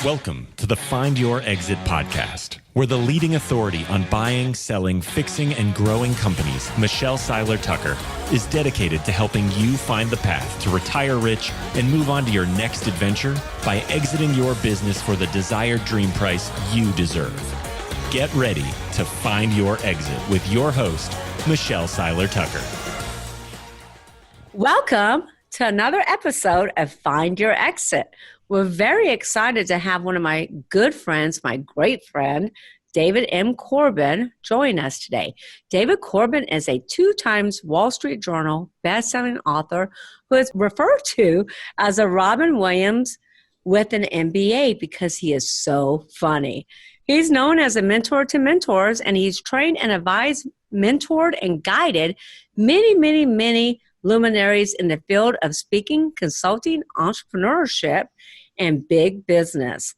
Welcome to the Find Your Exit podcast. We're the leading authority on buying, selling, fixing, and growing companies. Michelle Seiler Tucker is dedicated to helping you find the path to retire rich and move on to your next adventure by exiting your business for the desired dream price you deserve. Get ready to find your exit with your host, Michelle Seiler Tucker. Welcome to another episode of Find Your Exit. We're very excited to have one of my good friends, my great friend, David M. Corbin, join us today. David Corbin is a 2-time Wall Street Journal best-selling author who is referred to as a Robin Williams with an MBA because he is so funny. He's known as a mentor to mentors, and he's trained and advised, mentored, and guided many luminaries in the field of speaking, consulting, entrepreneurship, and big business.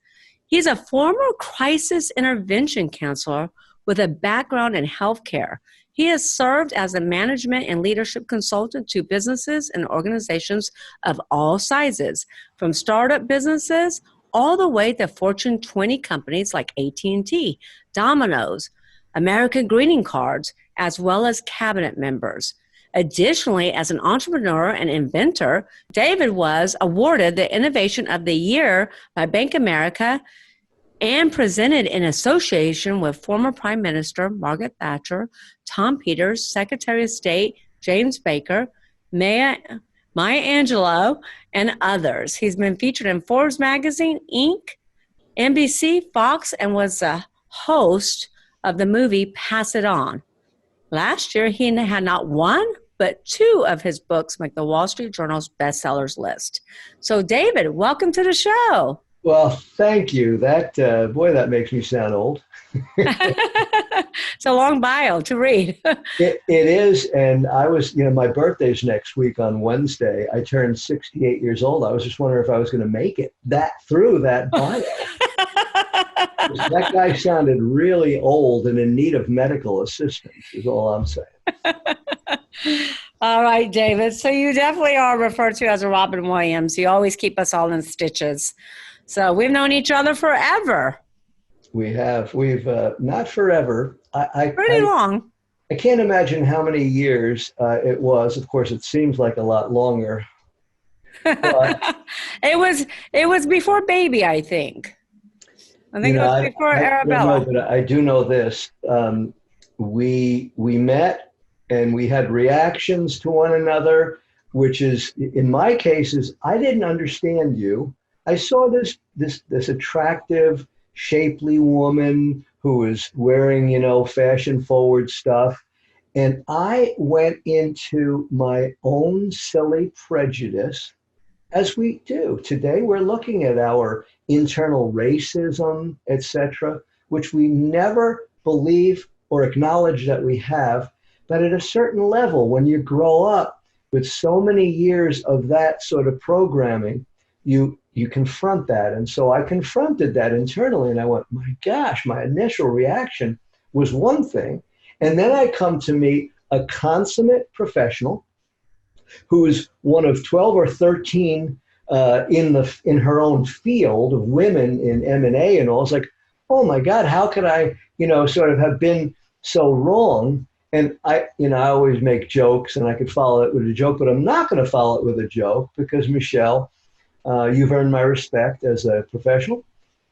He's a former crisis intervention counselor with a background in healthcare. He has served as a management and leadership consultant to businesses and organizations of all sizes, from startup businesses all the way to Fortune 20 companies like AT&T, Domino's, American Greeting Cards, as well as cabinet members. Additionally, as an entrepreneur and inventor, David was awarded the Innovation of the Year by Bank of America and presented in association with former Prime Minister Margaret Thatcher, Tom Peters, Secretary of State James Baker, Maya Angelou, and others. He's been featured in Forbes Magazine, Inc., NBC, Fox, and was a host of the movie Pass It On. Last year, he had not one, but 2 of his books make the Wall Street Journal's bestsellers list. So, David, welcome to the show. Well, thank you. That makes me sound old. It's a long bio to read. It is, and I was, my birthday's next week on Wednesday. I turned 68 years old. I was just wondering if I was going to make it through that bio. That guy sounded really old and in need of medical assistance, is all I'm saying. All right, David. So you definitely are referred to as a Robin Williams. You always keep us all in stitches. So we've known each other forever. We have. We've not forever. Pretty long. I can't imagine how many years it was. Of course, it seems like a lot longer. But, it was before baby, I think. I think it was before Arabella. But I do know this. We met and we had reactions to one another, which is, in my cases, I didn't understand you. I saw this attractive, shapely woman who was wearing, fashion-forward stuff. And I went into my own silly prejudice, as we do. Today, we're looking at our internal racism, etc., which we never believe or acknowledge that we have. But at a certain level, when you grow up with so many years of that sort of programming, you confront that. And so I confronted that internally, and I went, my gosh, my initial reaction was one thing. And then I come to meet a consummate professional who is one of 12 or 13 in her own field of women in M&A and all. It's like, oh my God, how could I, sort of have been so wrong? And I always make jokes, and I could follow it with a joke, but I'm not going to follow it with a joke because, Michelle, you've earned my respect as a professional.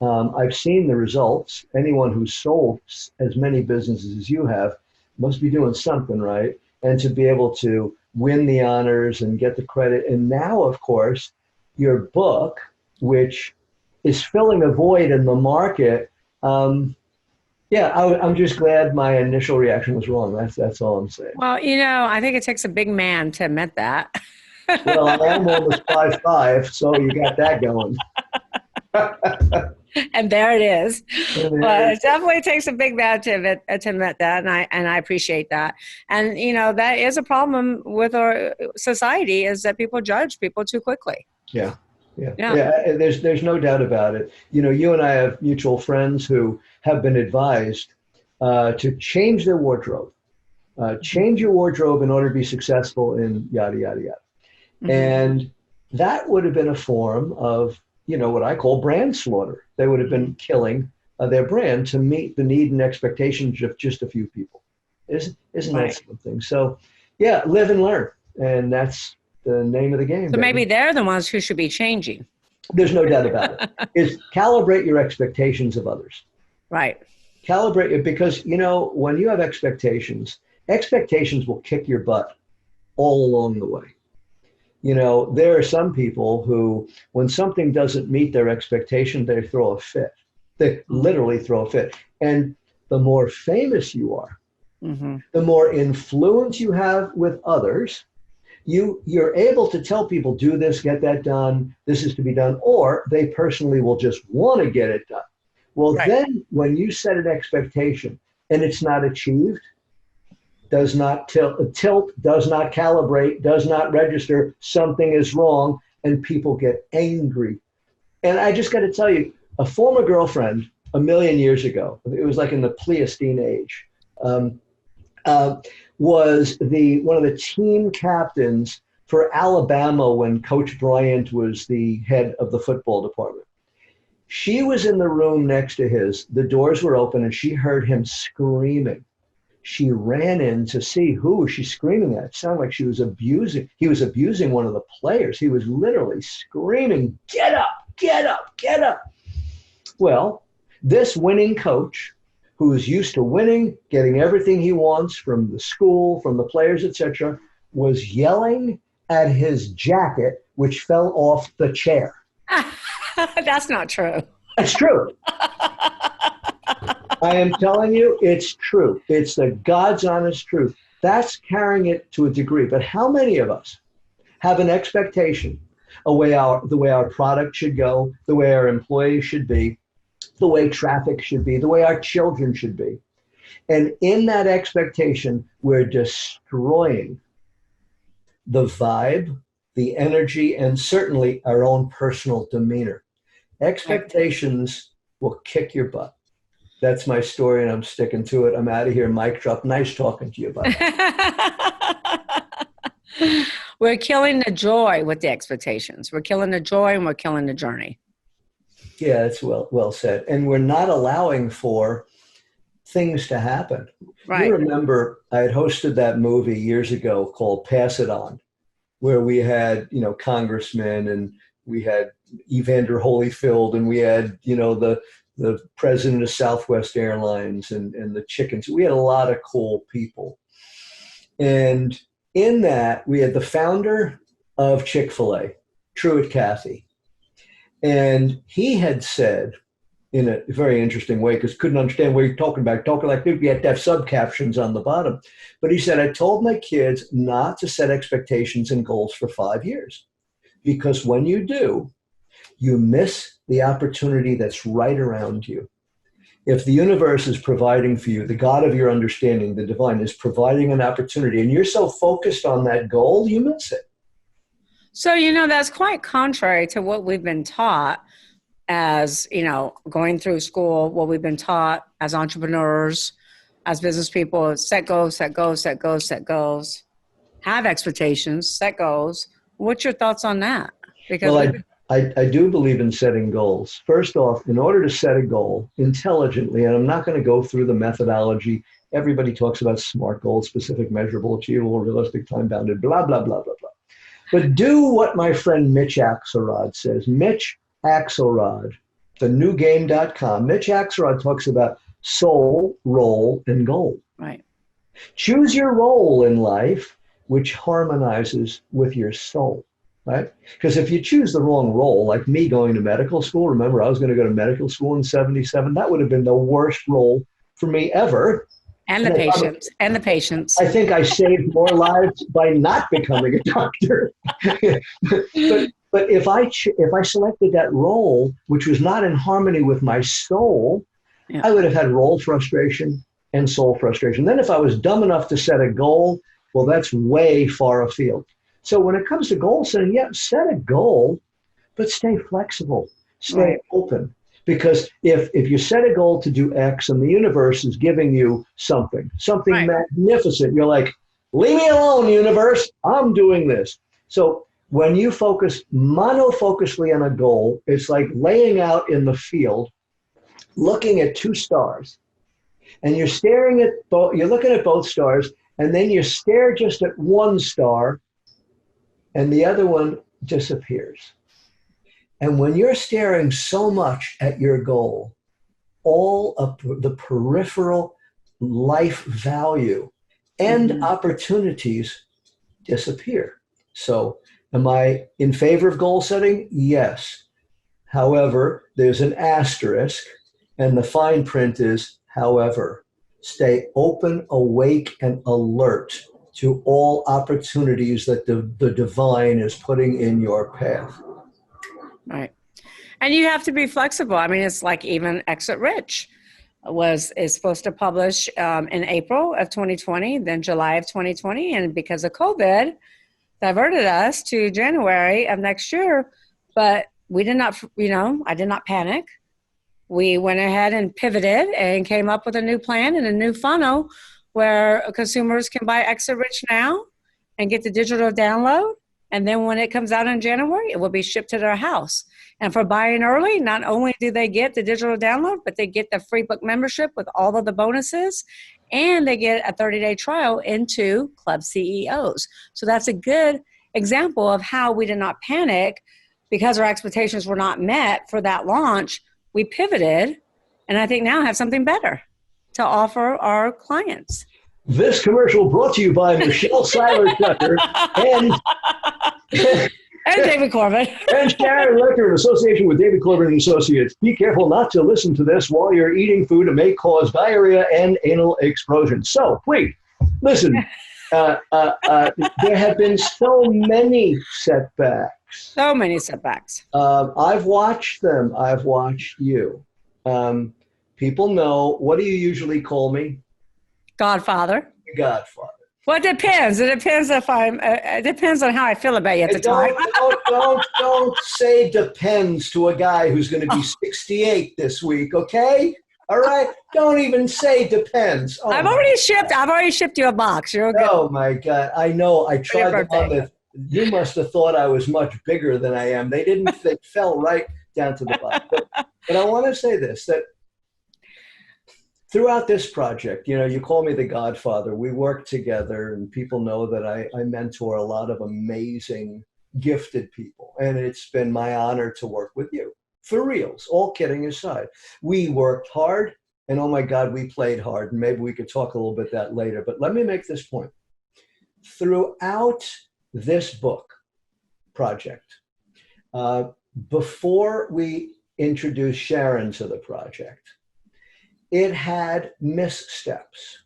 I've seen the results. Anyone who's sold as many businesses as you have must be doing something right. And to be able to win the honors and get the credit. And now, of course, your book, which is filling a void in the market. I'm just glad my initial reaction was wrong. That's all I'm saying. Well, I think it takes a big man to admit that. Well, I am almost 5'5", so you got that going. And there it is. But it definitely takes a big man to admit that, and I appreciate that. And that is a problem with our society, is that people judge people too quickly. Yeah. There's no doubt about it. You and I have mutual friends who have been advised to change their wardrobe. Change your wardrobe in order to be successful in yada, yada, yada. Mm-hmm. And that would have been a form of what I call brand slaughter. They would have been killing their brand to meet the need and expectations of just a few people. Isn't Right. that something? So, yeah, live and learn. And that's the name of the game. So baby. maybe they're the ones who should be changing. There's no doubt about it. Is calibrate your expectations of others. Right. Calibrate it because, when you have expectations will kick your butt all along the way. There are some people who, when something doesn't meet their expectation, they throw a fit. They literally throw a fit. And the more famous you are, the more influence you have with others, you're able to tell people, do this, get that done, this is to be done, or they personally will just want to get it done. Well, Right. Then when you set an expectation and it's not achieved, does not tilt, does not calibrate, does not register, something is wrong, and people get angry. And I just got to tell you, a former girlfriend a million years ago, it was like in the Pleistocene age, was one of the team captains for Alabama when Coach Bryant was the head of the football department. She was in the room next to his. The doors were open and she heard him screaming. She ran in to see who was she screaming at. It sounded like he was abusing one of the players. He was literally screaming, "Get up, get up, get up." Well, this winning coach, who is used to winning, getting everything he wants from the school, from the players, etc., was yelling at his jacket, which fell off the chair. That's not true. That's true. I am telling you, it's true. It's the God's honest truth. That's carrying it to a degree. But how many of us have an expectation the way our product should go, the way our employees should be, the way traffic should be, the way our children should be? And in that expectation, we're destroying the vibe, the energy, and certainly our own personal demeanor. Expectations will kick your butt. That's my story, and I'm sticking to it. I'm out of here. Mic drop. Nice talking to you about it. We're killing the joy with the expectations. We're killing the joy and we're killing the journey. Yeah, that's well said. And we're not allowing for things to happen. Right. You remember I had hosted that movie years ago called Pass It On, where we had, congressmen, and we had Evander Holyfield, and we had, the president of Southwest Airlines and the chickens. We had a lot of cool people. And in that, we had the founder of Chick-fil-A, Truett Cathy. And he had said, in a very interesting way, because couldn't understand what you're talking about, talking like we had to have subcaptions on the bottom. But he said, I told my kids not to set expectations and goals for 5 years, because when you do, you miss the opportunity that's right around you. If the universe is providing for you, the God of your understanding, the divine, is providing an opportunity, and you're so focused on that goal, you miss it. So, that's quite contrary to what we've been taught as, going through school, what we've been taught as entrepreneurs, as business people: set goals, set goals, set goals, set goals, have expectations, set goals. What's your thoughts on that? Because I do believe in setting goals. First off, in order to set a goal intelligently, and I'm not going to go through the methodology. Everybody talks about SMART goals: specific, measurable, achievable, realistic, time-bounded, blah, blah, blah, blah, blah. But do what my friend Mitch Axelrod says. Mitch Axelrod, thenewgame.com. Mitch Axelrod talks about soul, role, and goal. Right. Choose your role in life, which harmonizes with your soul. Right? Because if you choose the wrong role, like me going to medical school, remember I was going to go to medical school in 1977, that would have been the worst role for me ever. And the patients. I think I saved more lives by not becoming a doctor. but if I selected that role, which was not in harmony with my soul, I would have had role frustration and soul frustration. Then if I was dumb enough to set a goal, well, that's way far afield. So when it comes to goal setting, set a goal, but stay flexible, stay open. Because if you set a goal to do X and the universe is giving you something magnificent, you're like, leave me alone, universe, I'm doing this. So When you focus monofocusly on a goal, it's like laying out in the field, looking at two stars. And you're staring at both, you're looking at both stars, and then you stare just at one star, and the other one disappears. And when you're staring so much at your goal, all of the peripheral life value and opportunities disappear. So, am I in favor of goal setting? Yes. However, there's an asterisk, and the fine print is, however, stay open, awake, and alert to all opportunities that the divine is putting in your path. Right. And you have to be flexible. I mean, it's like even Exit Rich is supposed to publish in April of 2020, then July of 2020. And because of COVID, diverted us to January of next year. But we did not, I did not panic. We went ahead and pivoted and came up with a new plan and a new funnel where consumers can buy Exit Rich now and get the digital download. And then when it comes out in January, it will be shipped to their house. And for buying early, not only do they get the digital download, but they get the free book membership with all of the bonuses, and they get a 30-day trial into Club CEOs. So that's a good example of how we did not panic because our expectations were not met for that launch. We pivoted, and I think now have something better to offer our clients. This commercial brought to you by Michelle Seiler-Tucker and David Corbin. And Sharon Licker in association with David Corbin and Associates. Be careful not to listen to this while you're eating food. It may cause diarrhea and anal explosion. So please, listen. There have been so many setbacks. So many setbacks. I've watched them. I've watched you. People know, what do you usually call me? Godfather. Godfather. Well, it depends. It depends it depends on how I feel about you at the time. Don't say depends to a guy who's going to be 68 this week, okay? All right? Don't even say depends. Oh, I've already shipped you a box. You're okay. Oh my God. I know. I tried them on the, you must have thought I was much bigger than I am. They fell right down to the bottom. But I want to say this, that throughout this project, you call me the Godfather. We work together, and people know that I mentor a lot of amazing, gifted people. And it's been my honor to work with you. For reals, all kidding aside. We worked hard, and oh my God, we played hard. And maybe we could talk a little bit that later. But let me make this point. Throughout this book project, before we introduced Sharon to the project, it had missteps.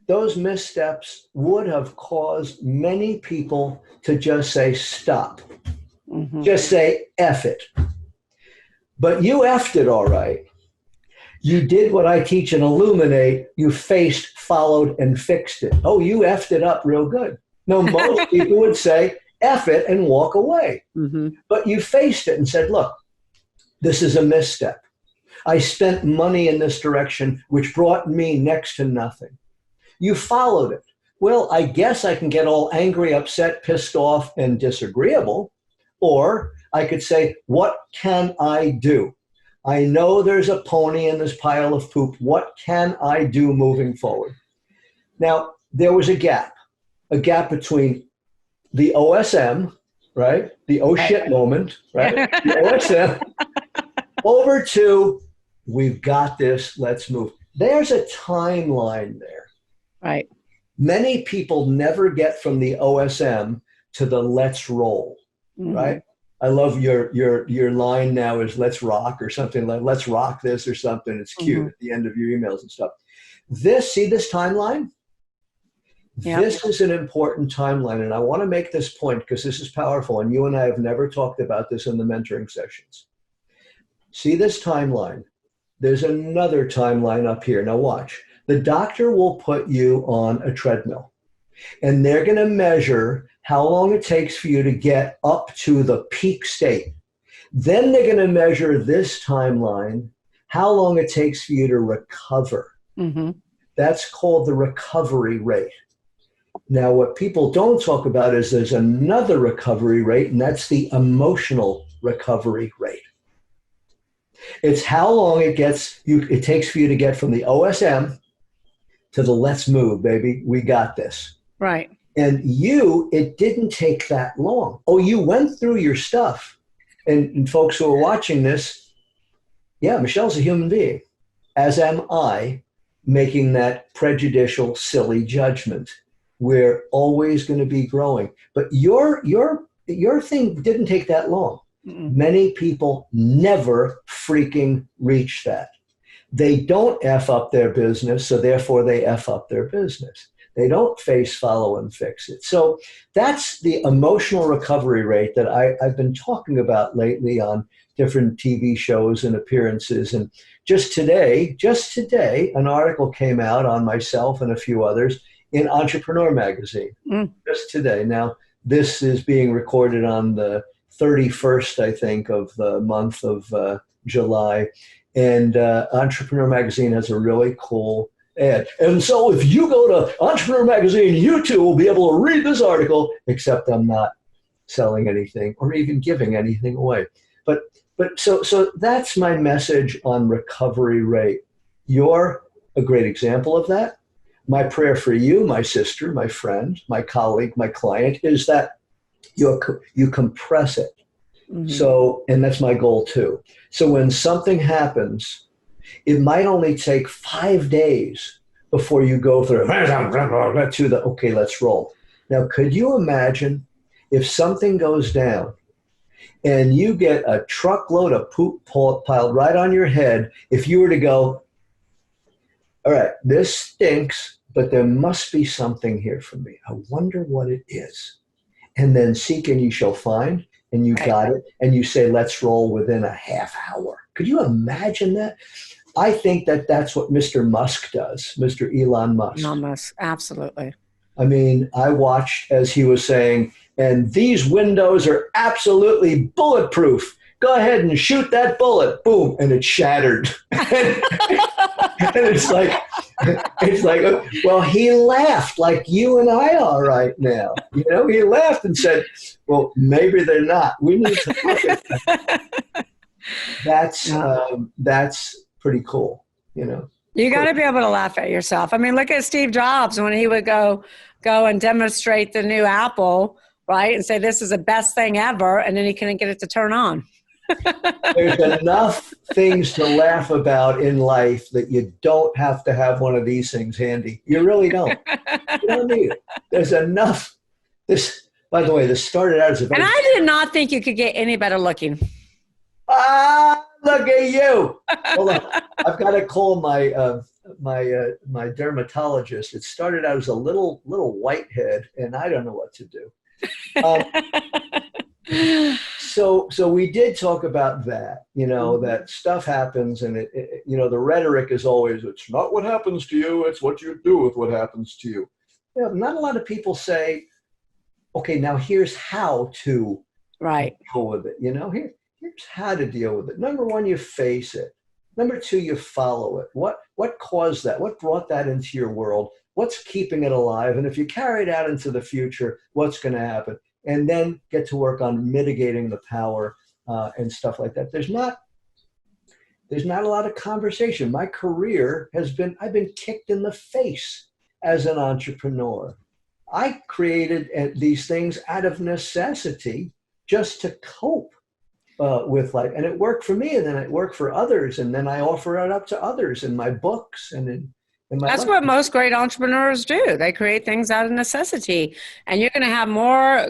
Those missteps would have caused many people to just say, stop. Mm-hmm. Just say, F it. But you F'd it all right. You did what I teach in Illuminate. You faced, followed, and fixed it. Oh, you F'd it up real good. No, most people would say, F it and walk away. Mm-hmm. But you faced it and said, look, this is a misstep. I spent money in this direction, which brought me next to nothing. You followed it. Well, I guess I can get all angry, upset, pissed off, and disagreeable. Or I could say, what can I do? I know there's a pony in this pile of poop. What can I do moving forward? Now, there was a gap between the OSM, right? The oh shit moment, right? The OSM, over to, we've got this, let's move. There's a timeline there. Right. Many people never get from the OSM to the let's roll, right? I love your line now is let's rock or something like let's rock this or something. It's cute at the end of your emails and stuff. See this timeline? Yep. This is an important timeline. And I want to make this point because this is powerful. And you and I have never talked about this in the mentoring sessions. See this timeline? There's another timeline up here. Now watch. The doctor will put you on a treadmill. And they're going to measure how long it takes for you to get up to the peak state. Then they're going to measure this timeline, how long it takes for you to recover. Mm-hmm. That's called the recovery rate. Now, what people don't talk about is there's another recovery rate, and that's the emotional recovery rate. It's how long it takes for you to get from the OSM to the let's move, baby. We got this. Right. And it didn't take that long. Oh, you went through your stuff. And folks who are watching this, yeah, Michelle's a human being, as am I, making that prejudicial, silly judgment. We're always going to be growing. But your thing didn't take that long. Mm-mm. Many people never freaking reach that. They don't F up their business, so therefore they F up their business. They don't face, follow, and fix it. So that's the emotional recovery rate that I've been talking about lately on different TV shows and appearances. And just today, an article came out on myself and a few others in Entrepreneur Magazine. Just today. Now, this is being recorded on the 31st, I think, of the month of July. And Entrepreneur Magazine has a really cool ad. And so if you go to Entrepreneur Magazine, you too will be able to read this article, except I'm not selling anything or even giving anything away. But so that's my message on recovery rate. You're a great example of that. My prayer for you, my sister, my friend, my colleague, my client, is that you compress it. Mm-hmm. So, and that's my goal too. So when something happens, it might only take 5 days before you go through to the, okay, let's roll. Now, could you imagine if something goes down and you get a truckload of poop piled right on your head, if you were to go, all right, this stinks, but there must be something here for me. I wonder what it is. And then seek and you shall find, and you got it, and you say, let's roll within a half hour. Could you imagine that? I think that's what Mr. Musk does, Mr. Elon Musk. Elon Musk, absolutely. I mean, I watched as he was saying, and these windows are absolutely bulletproof. Go ahead and shoot that bullet. Boom. And it shattered. And it's like, well, he laughed like you and I are right now. You know, he laughed and said, well, maybe they're not. We need to look at that. That's pretty cool, you know. You got to be able to laugh at yourself. I mean, look at Steve Jobs when he would go and demonstrate the new Apple, right? And say, this is the best thing ever. And then he couldn't get it to turn on. There's enough things to laugh about in life that you don't have to have one of these things handy. You really don't. You don't need it. There's enough. By the way, this started out as a... And I did not think you could get any better looking. Look at you. Hold on. I've got to call my dermatologist. It started out as a little whitehead, and I don't know what to do. So we did talk about that, you know, that stuff happens, and it you know, the rhetoric is always, it's not what happens to you, it's what you do with what happens to you. You know, not a lot of people say, okay, now here's how to deal with it. You know, here's how to deal with it. Number one, you face it. Number two, you follow it. What caused that? What brought that into your world? What's keeping it alive? And if you carry it out into the future, what's going to happen? And then get to work on mitigating the power and stuff like that. There's not a lot of conversation. My career I've been kicked in the face as an entrepreneur. I created these things out of necessity just to cope with life. And it worked for me, and then it worked for others. And then I offer it up to others in my books and in my That's what most great entrepreneurs do. They create things out of necessity. And you're going to have more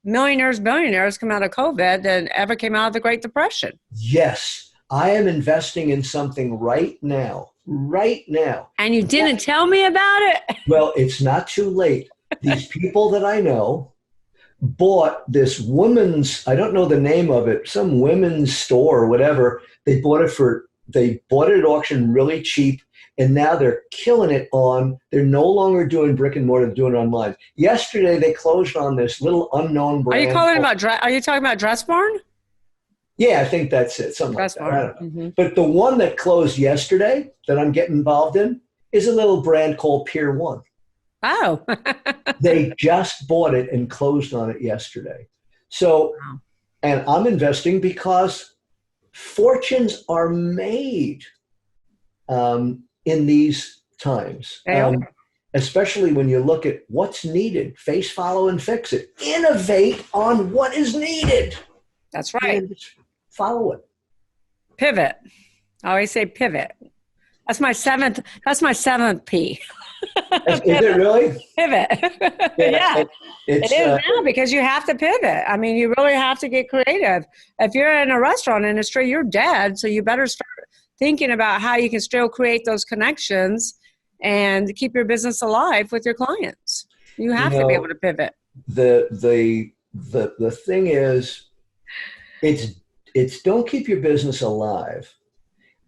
millionaires, billionaires come out of COVID than ever came out of the Great Depression. Yes. I am investing in something right now. And you didn't tell me about it? Well, it's not too late. These people that I know bought this women's, I don't know the name of it, some women's store or whatever. They bought it at auction really cheap. And now they're killing it they're no longer doing brick and mortar, they're doing it online. Yesterday, they closed on this little unknown brand. Are you talking about Dress Barn? Yeah, I think that's it. Something Dress like that. I don't know. Mm-hmm. But the one that closed yesterday that I'm getting involved in is a little brand called Pier 1. Oh. They just bought it and closed on it yesterday. So, Wow. and I'm investing because fortunes are made in these times. They are. Especially when you look at what's needed, face, follow, and fix it. Innovate on what is needed. That's right. And follow it. Pivot. I always say pivot. That's my seventh P. Is it really? Pivot. Yeah. It's, It is now because you have to pivot. I mean, you really have to get creative. If you're in a restaurant industry, you're dead. So you better start thinking about how you can still create those connections and keep your business alive with your clients. You have to be able to pivot. The thing is, it's don't keep your business alive.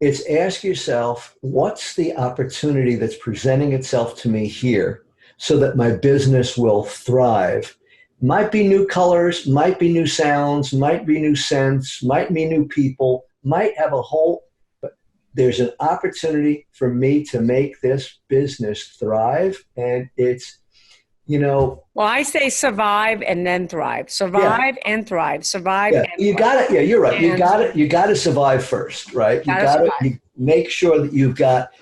It's ask yourself, what's the opportunity that's presenting itself to me here so that my business will thrive? Might be new colors, might be new sounds, might be new scents, might be new people, might have a whole, but there's an opportunity for me to make this business thrive. And it's, well, I say survive and then thrive. Survive and thrive. Survive and you got it. Yeah, you're right. You got to survive first, right? You got to make sure that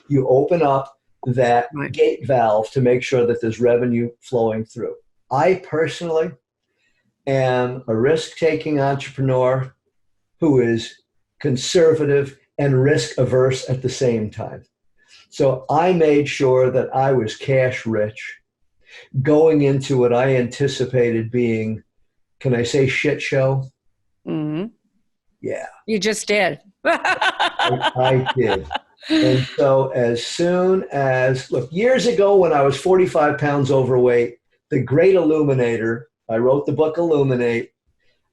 you open up that gate valve to make sure that there's revenue flowing through. I personally am a risk-taking entrepreneur who is conservative and risk averse at the same time. So I made sure that I was cash rich going into what I anticipated being, can I say, shit show? Mm-hmm. Yeah. You just did. I did. And so as soon as, look, years ago when I was 45 pounds overweight, the great illuminator, I wrote the book Illuminate,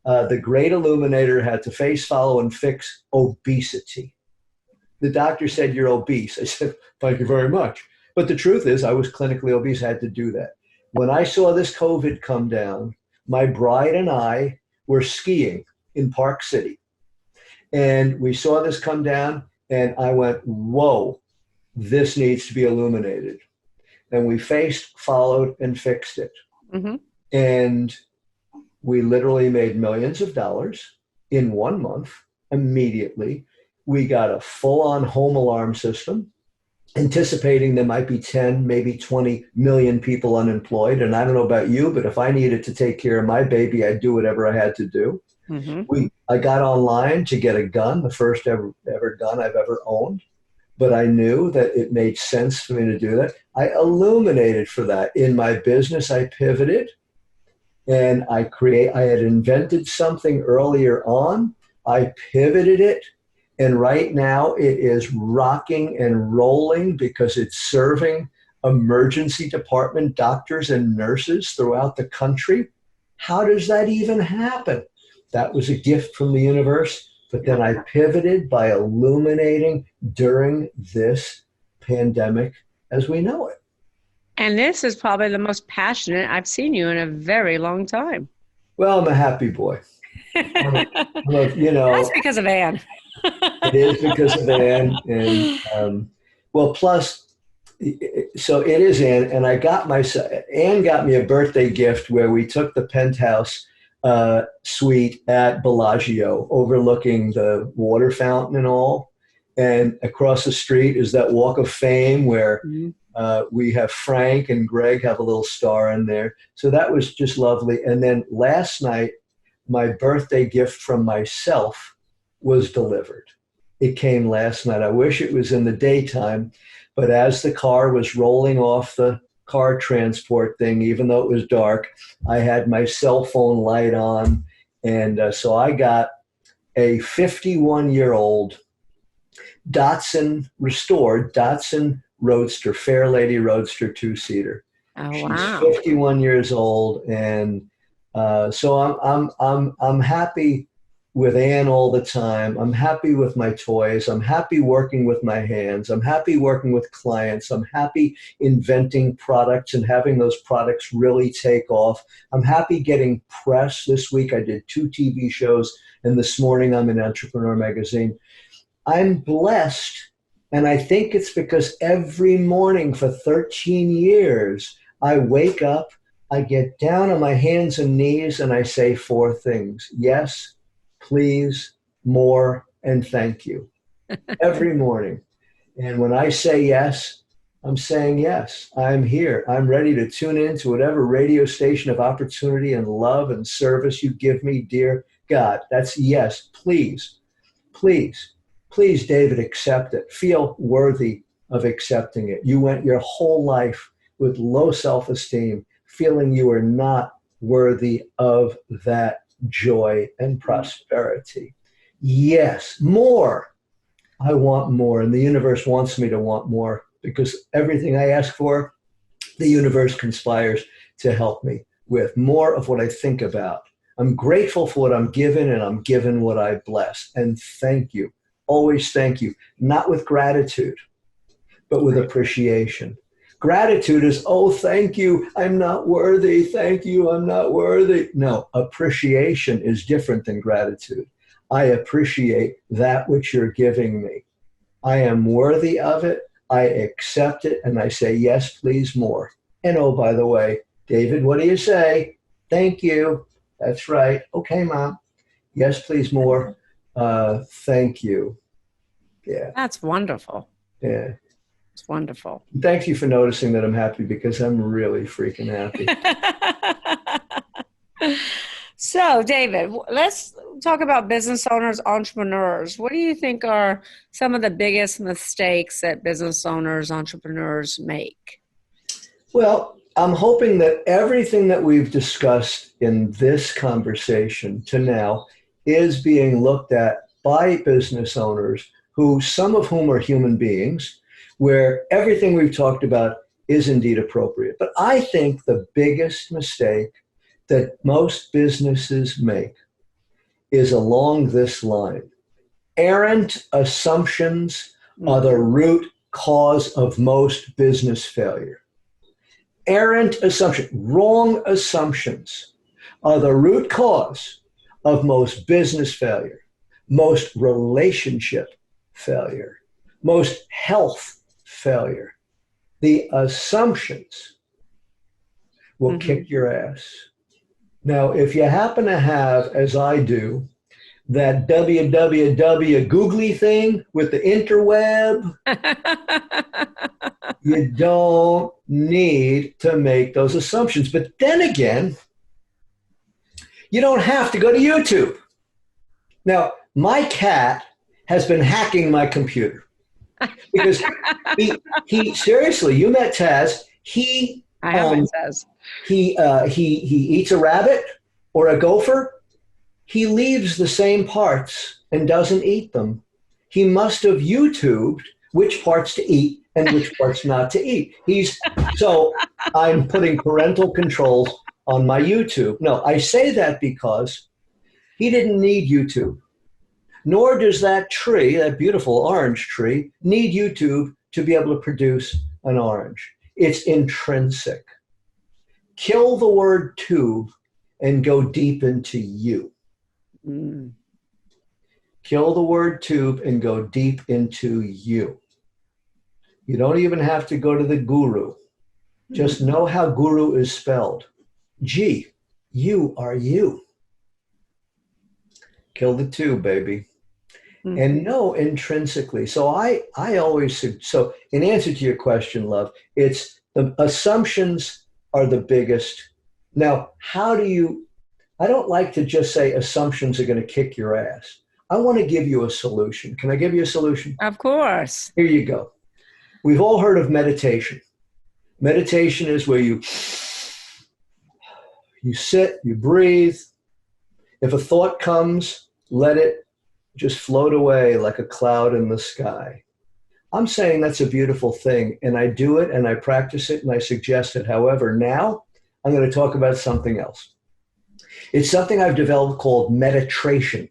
the great illuminator had to face, follow, and fix obesity. The doctor said, you're obese. I said, thank you very much. But the truth is, I was clinically obese. I had to do that. When I saw this COVID come down, my bride and I were skiing in Park City. And we saw this come down, and I went, whoa, this needs to be illuminated. And we faced, followed, and fixed it. Mm-hmm. And we literally made millions of dollars in 1 month immediately. We got a full-on home alarm system, anticipating there might be 10, maybe 20 million people unemployed. And I don't know about you, but if I needed to take care of my baby, I'd do whatever I had to do. Mm-hmm. I got online to get a gun, the first ever gun I've ever owned. But I knew that it made sense for me to do that. I illuminated for that. In my business, I pivoted and I had invented something earlier on. I pivoted it. And right now it is rocking and rolling because it's serving emergency department doctors and nurses throughout the country. How does that even happen? That was a gift from the universe. But then I pivoted by illuminating during this pandemic as we know it. And this is probably the most passionate I've seen you in a very long time. Well, I'm a happy boy. That's because of Ann. It is because of Ann. And plus, so it is Ann. And Ann got me a birthday gift where we took the penthouse suite at Bellagio overlooking the water fountain and all. And across the street is that Walk of Fame where we have Frank and Greg have a little star in there. So that was just lovely. And then last night, my birthday gift from myself was delivered. It came last night. I wish it was in the daytime, but as the car was rolling off the car transport thing, even though it was dark, I had my cell phone light on. And so I got a 51-year-old restored Datsun Roadster, Fair Lady Roadster 2-seater. Oh, She's wow. 51 years old. And so I'm happy with Ann all the time. I'm happy with my toys. I'm happy working with my hands. I'm happy working with clients. I'm happy inventing products and having those products really take off. I'm happy getting press. This week I did 2 TV shows, and this morning I'm in Entrepreneur Magazine. I'm blessed, and I think it's because every morning for 13 years I wake up, I get down on my hands and knees, and I say 4 things. Yes, please, more, and thank you. Every morning. And when I say yes, I'm saying yes. I'm here. I'm ready to tune in to whatever radio station of opportunity and love and service you give me, dear God. That's yes. Please, please, please, David, accept it. Feel worthy of accepting it. You went your whole life with low self-esteem, feeling you are not worthy of that joy and prosperity. Yes, more. I want more, and the universe wants me to want more, because everything I ask for, the universe conspires to help me with more of what I think about. I'm grateful for what I'm given, and I'm given what I bless. And thank you. Always thank you. Not with gratitude, but with appreciation. Gratitude is, oh, thank you, I'm not worthy. Thank you, I'm not worthy. No, appreciation is different than gratitude. I appreciate that which you're giving me. I am worthy of it. I accept it, and I say, yes, please, more. And oh, by the way, David, what do you say? Thank you. That's right. Okay, Mom. Yes, please, more. Thank you. Yeah. That's wonderful. Yeah. It's wonderful. Thank you for noticing that I'm happy, because I'm really freaking happy. So, David, let's talk about business owners, entrepreneurs. What do you think are some of the biggest mistakes that business owners, entrepreneurs make? Well, I'm hoping that everything that we've discussed in this conversation to now is being looked at by business owners, who, some of whom are human beings, where everything we've talked about is indeed appropriate. But I think the biggest mistake that most businesses make is along this line. Errant assumptions are the root cause of most business failure. Errant assumptions, wrong assumptions, are the root cause of most business failure, most relationship failure, most health failure. The assumptions will kick your ass. Now, if you happen to have, as I do, that www googly thing with the interweb, you don't need to make those assumptions. But then again, you don't have to go to YouTube. Now, my cat has been hacking my computer, because he seriously, you met Taz, I haven't, Taz. He eats a rabbit or a gopher. He leaves the same parts and doesn't eat them. He must have YouTubed which parts to eat and which parts not to eat. So I'm putting parental controls on my YouTube. No, I say that because he didn't need YouTube. Nor does that tree, that beautiful orange tree, need YouTube to be able to produce an orange. It's intrinsic. Kill the word tube and go deep into you. Kill the word tube and go deep into you. You don't even have to go to the guru. Just know how guru is spelled. G, you are you. Kill the tube, baby. And know intrinsically. So I always, so in answer to your question, love, it's the assumptions are the biggest. Now, I don't like to just say assumptions are going to kick your ass. I want to give you a solution. Can I give you a solution? Of course. Here you go. We've all heard of meditation. Meditation is where you sit, you breathe. If a thought comes, let it just float away like a cloud in the sky. I'm saying that's a beautiful thing, and I do it, and I practice it, and I suggest it. However, now I'm going to talk about something else. It's something I've developed called meditation.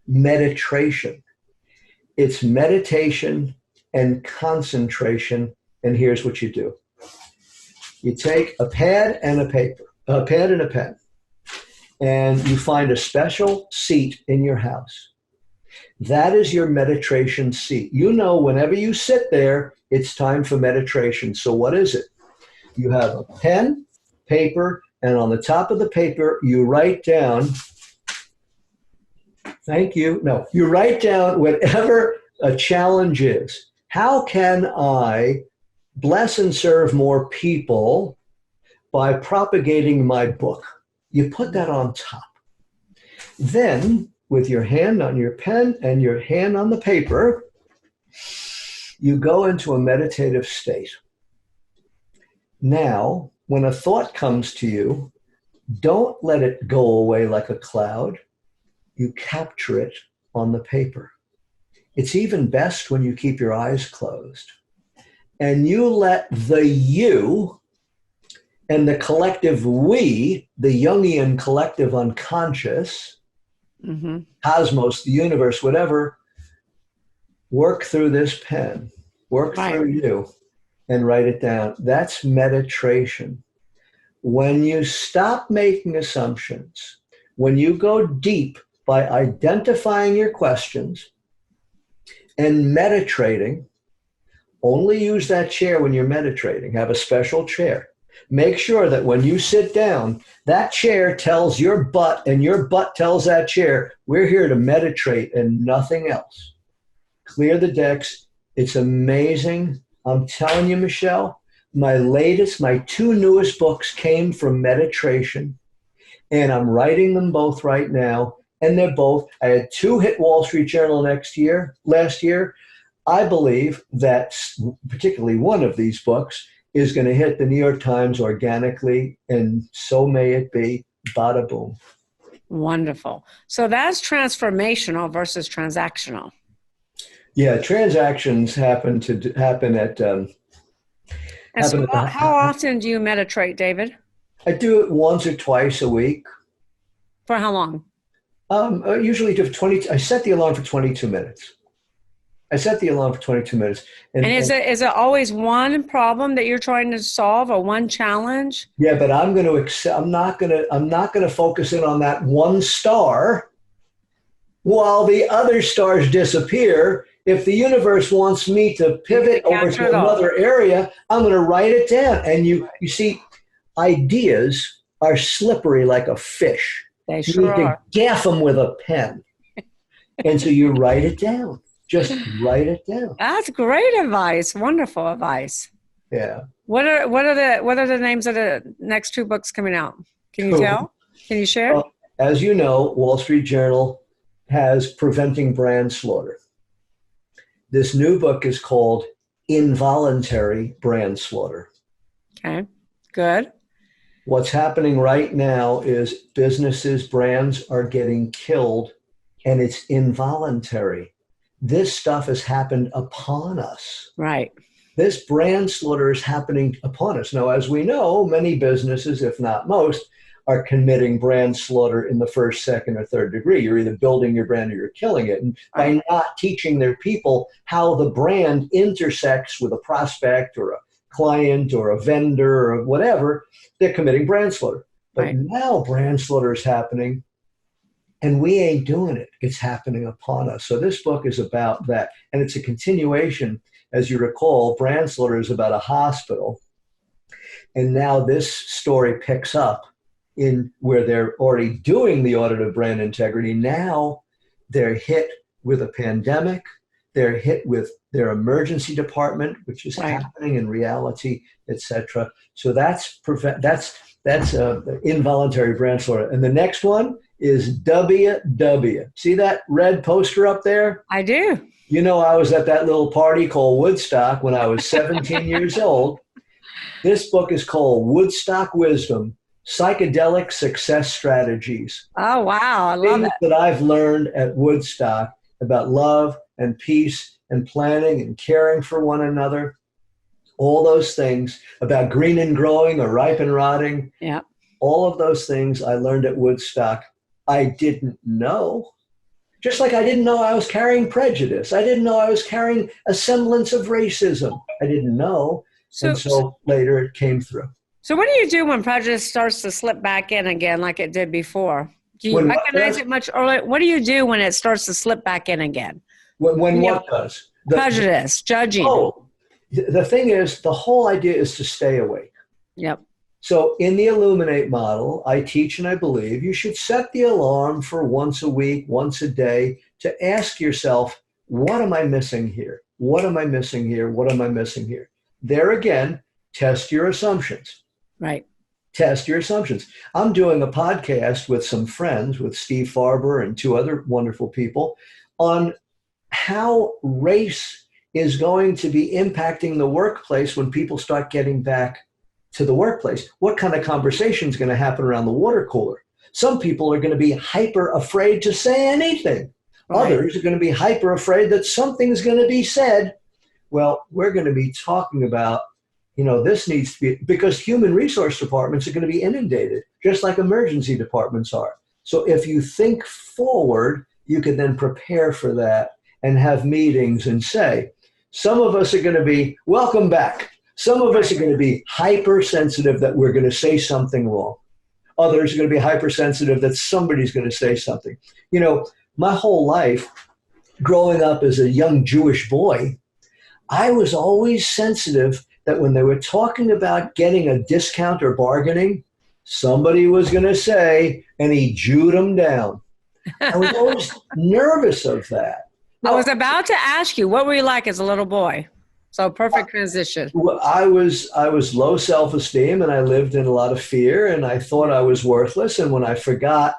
Meditation. It's meditation and concentration, and here's what you do. You take a pad and a pen, and you find a special seat in your house. That is your meditation seat. You know, whenever you sit there, it's time for meditation. So what is it? You have a pen, paper, and on the top of the paper, you write down, thank you. No, you write down whatever a challenge is. How can I bless and serve more people by propagating my book? You put that on top. Then, with your hand on your pen and your hand on the paper, you go into a meditative state. Now, when a thought comes to you, don't let it go away like a cloud. You capture it on the paper. It's even best when you keep your eyes closed. And you let the you and the collective we, the Jungian collective unconscious, cosmos, the universe, whatever, work through this pen, work through you, and write it down. That's meditation. When you stop making assumptions, when you go deep by identifying your questions and meditating, only use that chair when you're meditating. Have a special chair. Make sure that when you sit down, that chair tells your butt and your butt tells that chair, we're here to meditate and nothing else. Clear the decks. It's amazing. I'm telling you, Michelle, my two newest books came from meditation, and I'm writing them both right now. And they're both, I had 2 hit Wall Street Journal last year. I believe that particularly one of these books is going to hit the New York Times organically, and so may it be. Bada boom. Wonderful. So that's transformational versus transactional. Yeah, transactions happen at. How often do you meditate, David? I do it once or twice a week. For how long? Usually do 20. I set the alarm for 22 minutes. And is it always one problem that you're trying to solve, or one challenge? Yeah, but I'm not going to focus in on that one star while the other stars disappear. If the universe wants me to pivot over to another area, I'm going to write it down. And you see, ideas are slippery like a fish. They sure you need are. to gaff them with a pen. And so you write it down. Just write it down. That's great advice. Wonderful advice. Yeah. What are the names of the next 2 books coming out? Can you tell? Can you share? Well, as you know, Wall Street Journal has Preventing Brand Slaughter. This new book is called Involuntary Brand Slaughter. Okay, good. What's happening right now is businesses, brands are getting killed, and it's involuntary. This stuff has happened upon us. Right. This brand slaughter is happening upon us. Now, as we know, many businesses, if not most, are committing brand slaughter in the 1st, 2nd, or 3rd degree. You're either building your brand or you're killing it. And by not teaching their people how the brand intersects with a prospect or a client or a vendor or whatever, they're committing brand slaughter. But now brand slaughter is happening, and we ain't doing it. It's happening upon us. So this book is about that. And it's a continuation. As you recall, brand slaughter is about a hospital. And now this story picks up in where they're already doing the audit of brand integrity. Now they're hit with a pandemic. They're hit with their emergency department, which is happening in reality, etc. So that's involuntary brand slaughter. And the next one is WW. See that red poster up there? I do. You know, I was at that little party called Woodstock when I was 17 years old. This book is called Woodstock Wisdom, Psychedelic Success Strategies. Oh, wow. I love Things that I've learned at Woodstock about love and peace and planning and caring for one another. All those things about green and growing or ripe and rotting. Yeah. All of those things I learned at Woodstock. I didn't know. Just like I didn't know I was carrying prejudice. I didn't know I was carrying a semblance of racism. I didn't know. So later it came through. So what do you do when prejudice starts to slip back in again like it did before? Do you recognize it much earlier? What do you do when it starts to slip back in again? When what does? Prejudice, judging. Oh, the thing is, the whole idea is to stay awake. Yep. So in the Illuminate model, I teach and I believe you should set the alarm for once a week, once a day, to ask yourself, what am I missing here? What am I missing here? What am I missing here? There again, test your assumptions. Right. Test your assumptions. I'm doing a podcast with some friends, with Steve Farber and two other wonderful people, on how race is going to be impacting the workplace when people start getting back to the workplace. What kind of conversation is going to happen around the water cooler? Some people are going to be hyper afraid to say anything. Right. Others are going to be hyper afraid that something's going to be said. Well, we're going to be talking about, this needs to be, because human resource departments are going to be inundated, just like emergency departments are. So if you think forward, you can then prepare for that and have meetings and say, some of us are going to be, welcome back. Some of us are going to be hypersensitive that we're going to say something wrong. Others are going to be hypersensitive that somebody's going to say something. My whole life, growing up as a young Jewish boy, I was always sensitive that when they were talking about getting a discount or bargaining, somebody was going to say, and he Jewed them down. I was always nervous of that. I was about to ask you, what were you like as a little boy? So perfect transition. I was low self-esteem, and I lived in a lot of fear, and I thought I was worthless. And when I forgot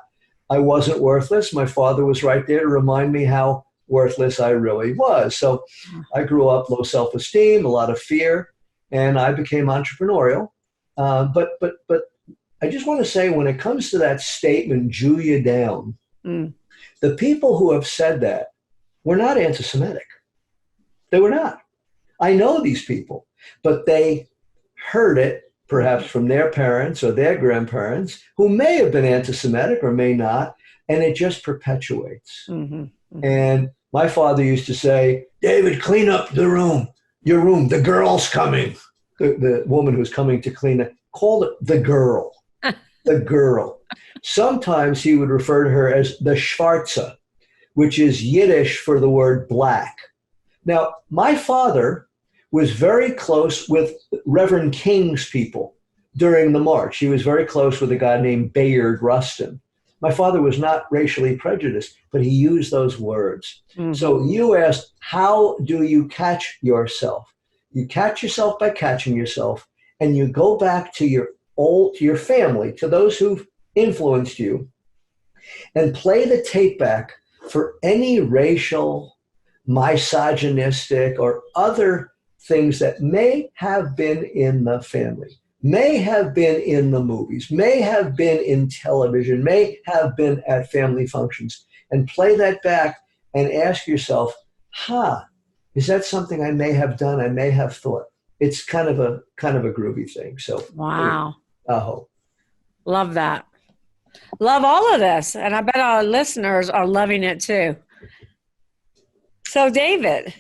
I wasn't worthless, my father was right there to remind me how worthless I really was. So I grew up low self-esteem, a lot of fear, and I became entrepreneurial. But I just want to say, when it comes to that statement, Jew you down, the people who have said that were not anti-Semitic. They were not. I know these people, but they heard it perhaps from their parents or their grandparents, who may have been anti-Semitic or may not, and it just perpetuates. Mm-hmm. Mm-hmm. And my father used to say, David, clean up your room, the girl's coming. The woman who's coming to clean it, called it the girl, the girl. Sometimes he would refer to her as the Schwarze, which is Yiddish for the word black. Now, my father was very close with Reverend King's people during the march. He was very close with a guy named Bayard Rustin. My father was not racially prejudiced, but he used those words. Mm-hmm. So you asked, how do you catch yourself? You catch yourself by catching yourself, and you go back to your family, to those who've influenced you, and play the tape back for any racial, misogynistic, or other things that may have been in the family, may have been in the movies, may have been in television, may have been at family functions, and play that back and ask yourself, is that something I may have done, I may have thought? It's kind of a groovy thing. So wow. I hope. Love that. Love all of this. And I bet our listeners are loving it too. So David,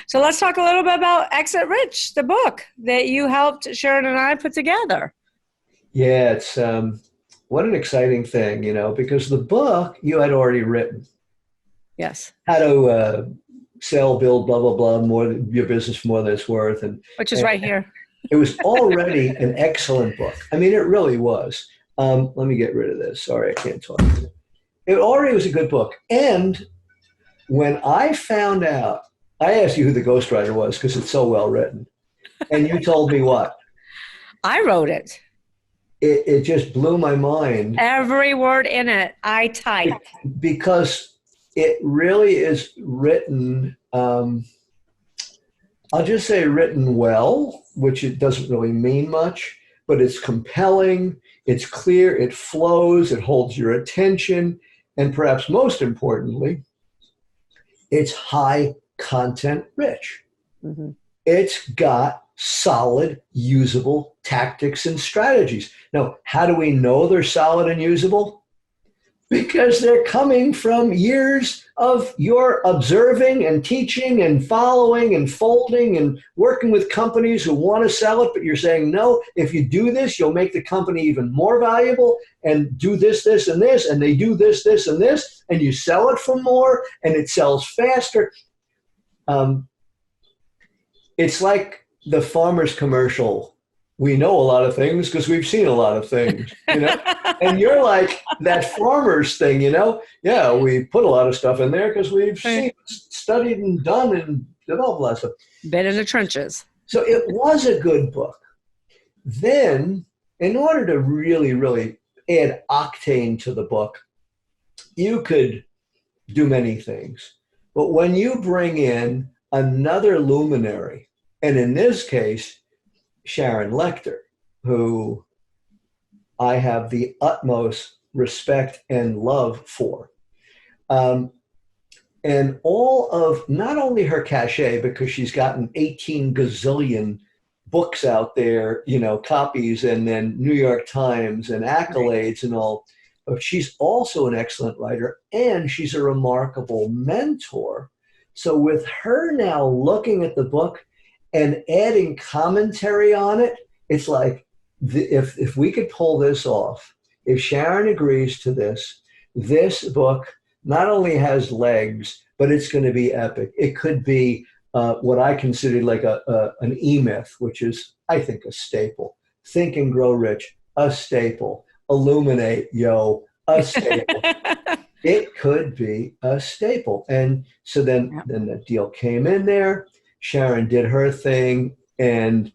so let's talk a little bit about Exit Rich, the book that you helped Sharon and I put together. Yeah, it's what an exciting thing, because the book you had already written. Yes. How to sell, build, blah, blah, blah, your business more than it's worth. Which is right here. It was already an excellent book. I mean, it really was. Let me get rid of this. Sorry, I can't talk. It already was a good book. And when I found out, I asked you who the ghostwriter was because it's so well written. And you told me what? I wrote it. It just blew my mind. Every word in it, I typed. Because it really is written, I'll just say written well, which it doesn't really mean much, but it's compelling, it's clear, it flows, it holds your attention, and perhaps most importantly, it's high content rich. Mm-hmm. It's got solid, usable tactics and strategies. Now, how do we know they're solid and usable? Because they're coming from years of your observing and teaching and following and folding and working with companies who want to sell it, but you're saying, no, if you do this, you'll make the company even more valuable, and do this, this, and this, and they do this, this, and this, and you sell it for more, and it sells faster. It's like the farmer's commercial we know a lot of things because we've seen a lot of things, and you're like that farmers thing, yeah, we put a lot of stuff in there because we've seen, studied and done and developed a lot of stuff. Been in the trenches. So it was a good book. Then, in order to really, really add octane to the book, you could do many things. But when you bring in another luminary, and in this case, Sharon Lechter, who I have the utmost respect and love for. And all of, not only her cachet, because she's gotten 18 gazillion books out there, copies, and then New York Times and accolades and all, but she's also an excellent writer, and she's a remarkable mentor. So with her now looking at the book and adding commentary on it, it's like, if we could pull this off, if Sharon agrees to this book not only has legs, but it's going to be epic. It could be what I consider like an E-Myth, which is, I think, a staple. Think and Grow Rich, a staple. Illuminate, a staple. It could be a staple. And so then the deal came in there. Sharon did her thing, and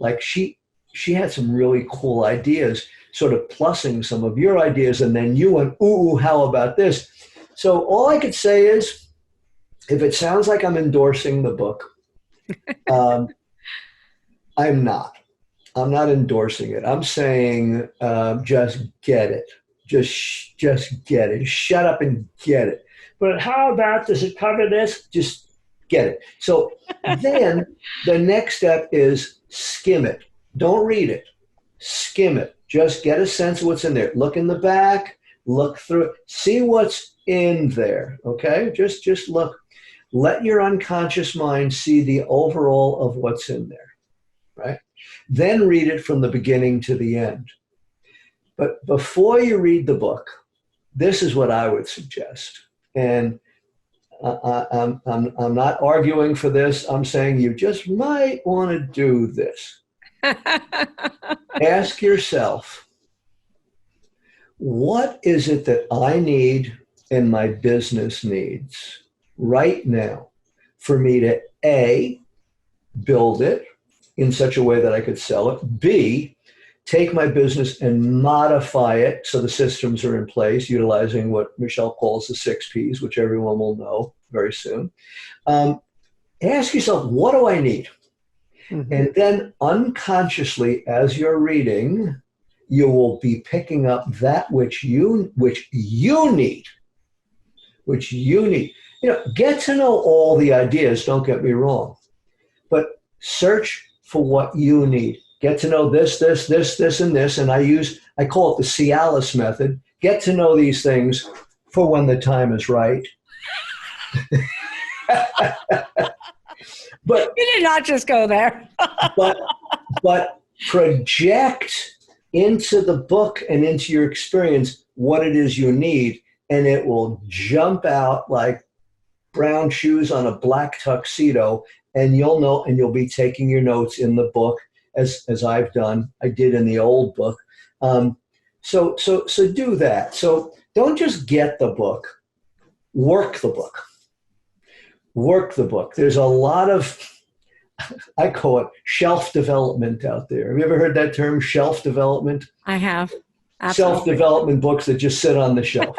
like she had some really cool ideas, sort of plussing some of your ideas, and then you went, ooh, how about this? So all I could say is, if it sounds like I'm endorsing the book, I'm not. I'm not endorsing it. I'm saying just get it. Just get it. Shut up and get it. But how about, does it cover this? Just get it. So then the next step is skim it. Don't read it. Skim it. Just get a sense of what's in there. Look in the back. Look through it. See what's in there. Okay? Just look. Let your unconscious mind see the overall of what's in there. Right? Then read it from the beginning to the end. But before you read the book, this is what I would suggest. And I'm not arguing for this. I'm saying you just might want to do this. Ask yourself, what is it that I need and my business needs right now for me to A, build it in such a way that I could sell it, B, take my business and modify it so the systems are in place, utilizing what Michelle calls the 6 Ps, which everyone will know very soon. Ask yourself, what do I need? Mm-hmm. And then unconsciously, as you're reading, you will be picking up that which you need. Get to know all the ideas, don't get me wrong, but search for what you need. Get to know this, and this, and I call it the Cialis method. Get to know these things for when the time is right. But you did not just go there. but project into the book and into your experience what it is you need, and it will jump out like brown shoes on a black tuxedo, and you'll know, and you'll be taking your notes in the book as I've done. I did in the old book. So do that. So don't just get the book, work the book. Work the book. There's a lot of, I call it shelf development out there. Have you ever heard that term, shelf development? I have. Absolutely. Self-development books that just sit on the shelf.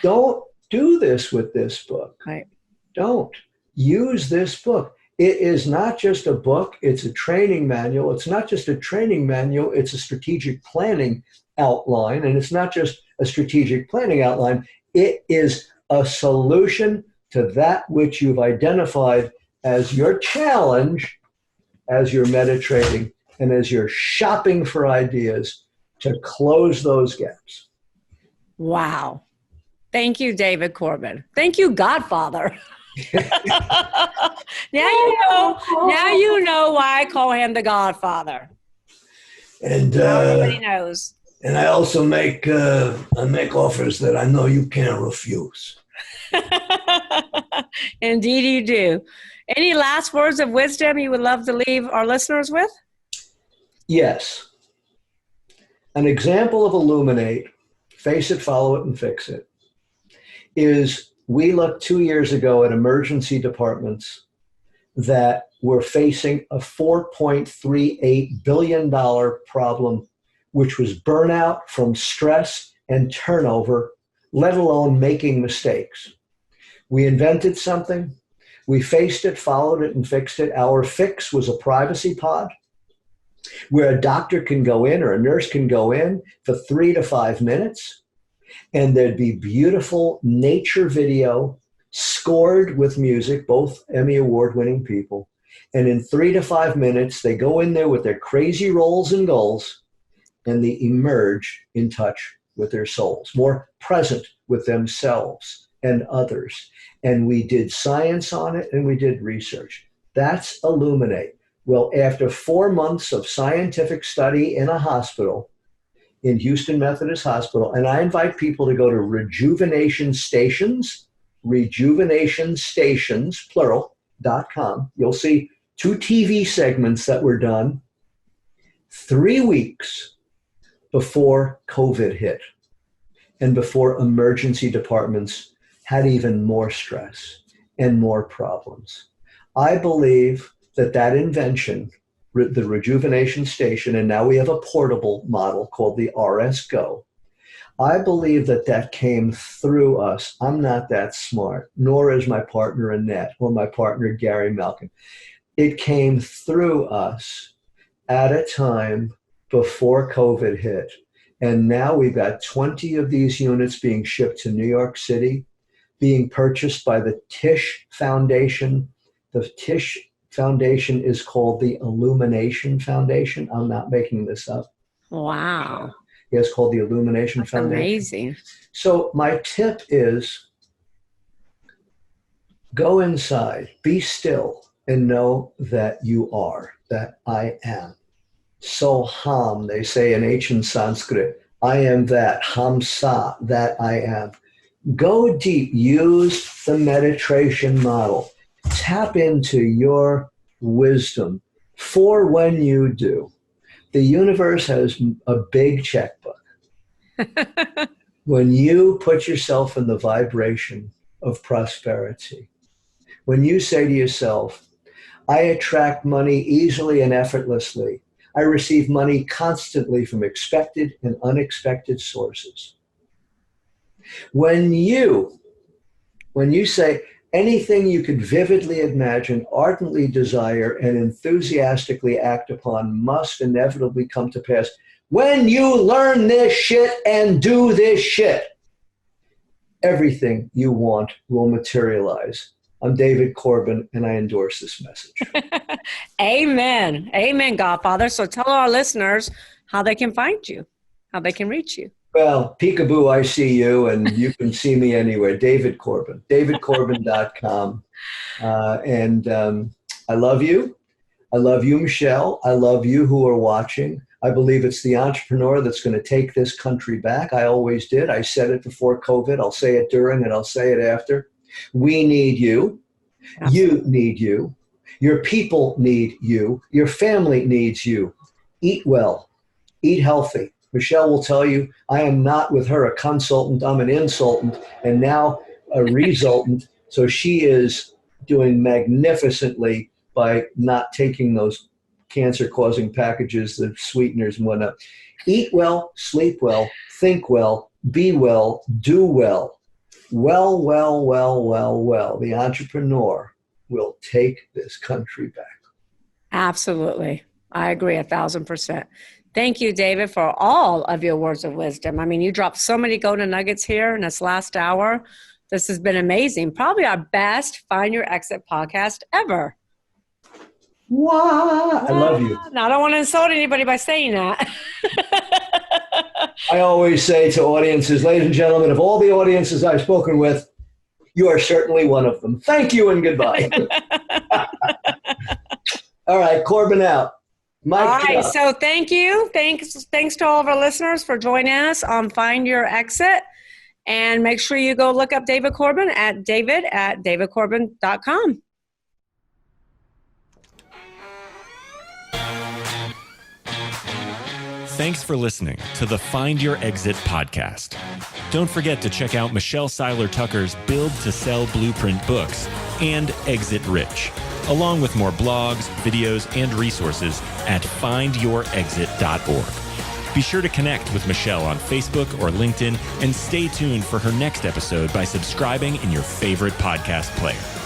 Don't do this with this book. Right. Don't. Use this book. It is not just a book. It's a training manual. It's not just a training manual. It's a strategic planning outline. And it's not just a strategic planning outline. It is a solution to that which you've identified as your challenge, as you're meditating, and as you're shopping for ideas to close those gaps. Wow. Thank you, David Corbin. Thank you, Godfather. Now you know why I call him the Godfather. And everybody knows. And I also make offers that I know you can't refuse. Indeed you do. Any last words of wisdom you would love to leave our listeners with? Yes. An example of Illuminate, face it, follow it, and fix it, is we looked 2 years ago at emergency departments that were facing a $4.38 billion problem, which was burnout from stress and turnover, let alone making mistakes. We invented something. We faced it, followed it, and fixed it. Our fix was a privacy pod where a doctor can go in or a nurse can go in for 3 to 5 minutes, and there'd be beautiful nature video scored with music, both Emmy Award-winning people. And in 3 to 5 minutes, they go in there with their crazy roles and goals, and they emerge in touch with their souls, more present with themselves and others. And we did science on it, and we did research. That's Illuminate. Well, after 4 months of scientific study in a hospital, in Houston Methodist Hospital, and I invite people to go to Rejuvenation Stations, plural.com. You'll see 2 TV segments that were done 3 weeks before COVID hit and before emergency departments had even more stress and more problems. I believe that invention, the Rejuvenation Station, and now we have a portable model called the RS Go. I believe that came through us. I'm not that smart, nor is my partner Annette or my partner Gary Malkin. It came through us at a time before COVID hit. And now we've got 20 of these units being shipped to New York City, being purchased by the Tisch Foundation. The Tisch Foundation is called the Illumination Foundation. I'm not making this up. Wow. It's called the Illumination That's Foundation. Amazing. So my tip is go inside, be still, and know that you are, that I am. Soham, they say in ancient Sanskrit, I am that, Hamsa, that I am. Go deep, use the meditation model. Tap into your wisdom for when you do. The universe has a big checkbook. When you put yourself in the vibration of prosperity, when you say to yourself, I attract money easily and effortlessly. I receive money constantly from expected and unexpected sources. When you say anything you could vividly imagine, ardently desire, and enthusiastically act upon must inevitably come to pass when you learn this shit and do this shit. Everything you want will materialize. I'm David Corbin, and I endorse this message. Amen. Amen, Godfather. So tell our listeners how they can find you, how they can reach you. Well, peekaboo, I see you, and you can see me anywhere. David Corbin, davidcorbin.com. I love you. I love you, Michelle. I love you who are watching. I believe it's the entrepreneur that's going to take this country back. I always did. I said it before COVID. I'll say it during, and I'll say it after. We need you. Absolutely. You need you. Your people need you. Your family needs you. Eat well. Eat healthy. Michelle will tell you, I am not with her a consultant. I'm an insultant and now a resultant. So she is doing magnificently by not taking those cancer-causing packages, the sweeteners and whatnot. Eat well, sleep well, think well, be well, do well. Well. The entrepreneur will take this country back. Absolutely. I agree 1,000%. Thank you, David, for all of your words of wisdom. I mean, you dropped so many golden nuggets here in this last hour. This has been amazing. Probably our best Find Your Exit podcast ever. What? I love you. Now, I don't want to insult anybody by saying that. I always say to audiences, ladies and gentlemen, of all the audiences I've spoken with, you are certainly one of them. Thank you and goodbye. All right, Corbin out. Mike, all right, so thank you. Thanks to all of our listeners for joining us on Find Your Exit. And make sure you go look up David Corbin at david@davidcorbin.com. Thanks for listening to the Find Your Exit podcast. Don't forget to check out Michelle Seiler Tucker's Build to Sell Blueprint books and Exit Rich, along with more blogs, videos, and resources at findyourexit.org. Be sure to connect with Michelle on Facebook or LinkedIn and stay tuned for her next episode by subscribing in your favorite podcast player.